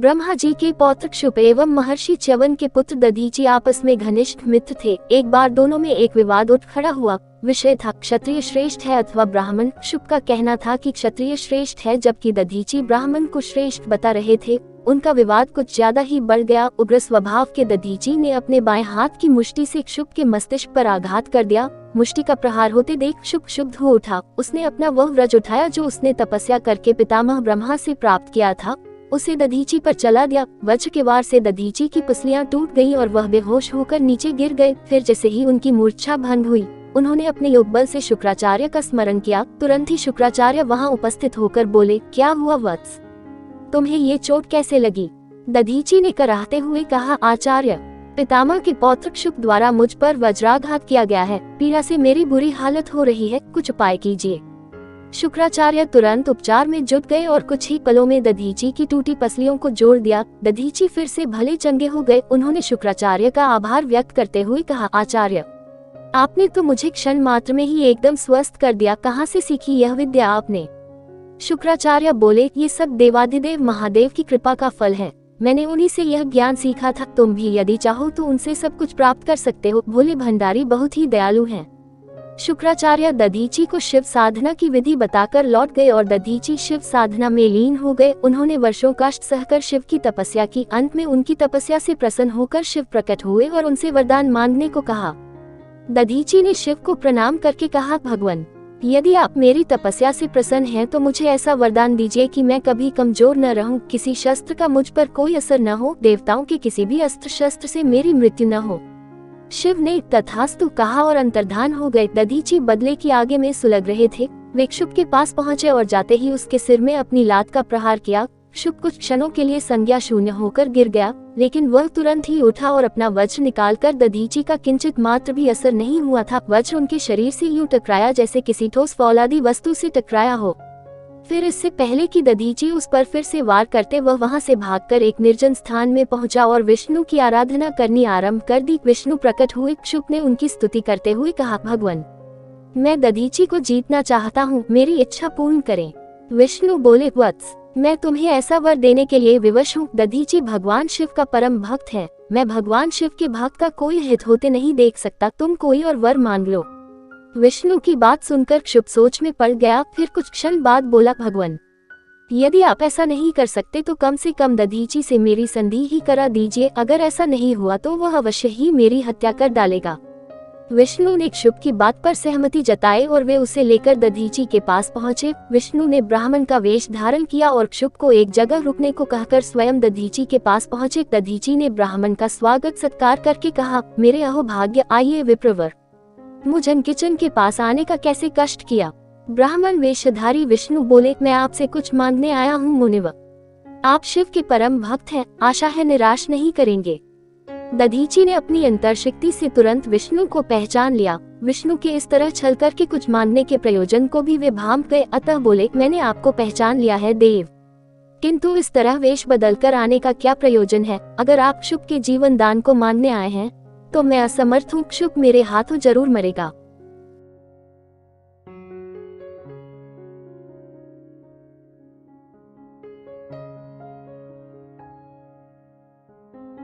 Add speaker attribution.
Speaker 1: ब्रह्मा जी के पौत्र शुभ एवं महर्षि च्यवन के पुत्र दधीची आपस में घनिष्ठ मित्र थे। एक बार दोनों में एक विवाद उठ खड़ा हुआ। विषय था क्षत्रिय श्रेष्ठ है अथवा ब्राह्मण। शुभ का कहना था कि क्षत्रिय श्रेष्ठ है, जबकि दधीची ब्राह्मण को श्रेष्ठ बता रहे थे। उनका विवाद कुछ ज्यादा ही बढ़ गया। उग्र स्वभाव के दधीची ने अपने बाएं हाथ की मुष्टि से शुभ के मस्तिष्क पर आघात कर दिया। मुष्टि का प्रहार होते देख शुभ क्षुब्ध हो उठा। उसने अपना वह व्रज उठाया जो उसने तपस्या करके पितामह ब्रह्मा से प्राप्त किया था, उसे दधीची पर चला दिया। वज्र के वार से दधीची की पसलियां टूट गईं और वह बेहोश होकर नीचे गिर गए। फिर जैसे ही उनकी मूर्छा भंग हुई, उन्होंने अपने योग बल से शुक्राचार्य का स्मरण किया। तुरंत ही शुक्राचार्य वहां उपस्थित होकर बोले, क्या हुआ वत्स, तुम्हें ये चोट कैसे लगी? दधीची ने कराहते हुए कहा, आचार्य, पितामह के पौत्र शुभ द्वारा मुझ पर वज्राघात किया गया है। पीड़ा से मेरी बुरी हालत हो रही है, कुछ उपाय कीजिए। शुक्राचार्य तुरंत उपचार में जुट गए और कुछ ही पलों में दधीची की टूटी पसलियों को जोड़ दिया। दधीची फिर से भले चंगे हो गए। उन्होंने शुक्राचार्य का आभार व्यक्त करते हुए कहा, आचार्य, आपने तो मुझे क्षण मात्र में ही एकदम स्वस्थ कर दिया। कहाँ से सीखी यह विद्या आपने? शुक्राचार्य बोले, ये सब देवाधिदेव महादेव की कृपा का फल है। मैंने उन्हीं से यह ज्ञान सीखा था। तुम भी यदि चाहो तो उनसे सब कुछ प्राप्त कर सकते हो। भोले भंडारी बहुत ही दयालु हैं। शुक्राचार्य दधीची को शिव साधना की विधि बताकर लौट गए और दधीची शिव साधना में लीन हो गए। उन्होंने वर्षों कष्ट सहकर शिव की तपस्या की। अंत में उनकी तपस्या से प्रसन्न होकर शिव प्रकट हुए और उनसे वरदान मांगने को कहा। दधीची ने शिव को प्रणाम करके कहा, भगवान, यदि आप मेरी तपस्या से प्रसन्न हैं तो मुझे ऐसा वरदान दीजिए कि मैं कभी कमजोर न रहूं, किसी शस्त्र का मुझ पर कोई असर न हो, देवताओं के किसी भी अस्त्र शस्त्र से मेरी मृत्यु न हो। शिव ने तथास्तु कहा और अंतर्धान हो गए। दधीची बदले की आगे में सुलग रहे थे। वे शुभ के पास पहुंचे और जाते ही उसके सिर में अपनी लात का प्रहार किया। शुभ कुछ क्षणों के लिए संज्ञा शून्य होकर गिर गया, लेकिन वह तुरंत ही उठा और अपना वज्र निकालकर दधीची का किंचित मात्र भी असर नहीं हुआ था। वज्र उनके शरीर से यूं टकराया जैसे किसी ठोस फौलादी वस्तु से टकराया हो। फिर इससे पहले कि दधीची उस पर फिर से वार करते, वह वहां से भागकर एक निर्जन स्थान में पहुंचा और विष्णु की आराधना करनी आरंभ कर दी। विष्णु प्रकट हुए। शुभ ने उनकी स्तुति करते हुए कहा, भगवान, मैं दधीची को जीतना चाहता हूँ, मेरी इच्छा पूर्ण करें। विष्णु बोले, वत्स, मैं तुम्हें ऐसा वर देने के लिए विवश हूँ। दधीची भगवान शिव का परम भक्त है। मैं भगवान शिव के भक्त का कोई हित होते नहीं देख सकता। तुम कोई और वर मांग लो। विष्णु की बात सुनकर क्षुब्ध सोच में पड़ गया। फिर कुछ क्षण बाद बोला, भगवान, यदि आप ऐसा नहीं कर सकते तो कम से कम दधीची से मेरी संधि ही करा दीजिए। अगर ऐसा नहीं हुआ तो वह अवश्य ही मेरी हत्या कर डालेगा। विष्णु ने क्षुब्ध की बात पर सहमति जताई और वे उसे लेकर दधीची के पास पहुंचे। विष्णु ने ब्राह्मण का वेश धारण किया और क्षुब्ध को एक जगह रुकने को कहकर स्वयं दधीची के पास पहुंचे। दधीची ने ब्राह्मण का स्वागत सत्कार करके कहा, मेरे अहोभाग्य, आइए विप्रवर, मुझन किचन के पास आने का कैसे कष्ट किया। ब्राह्मण वेशधारी विष्णु बोले, मैं आपसे कुछ मांगने आया हूँ मुनिवर। आप शिव के परम भक्त हैं, आशा है निराश नहीं करेंगे। दधीची ने अपनी अंतर्शक्ति से तुरंत विष्णु को पहचान लिया। विष्णु के इस तरह छल करके कुछ मांगने के प्रयोजन को भी वे भांप गए, अतः बोले, मैंने आपको पहचान लिया है देव, किंतु इस तरह वेश बदलकर आने का क्या प्रयोजन है? अगर आप शुभ के जीवन दान को मांगने आए हैं तो मैं असमर्थ हूँ। शुभ मेरे हाथों जरूर मरेगा।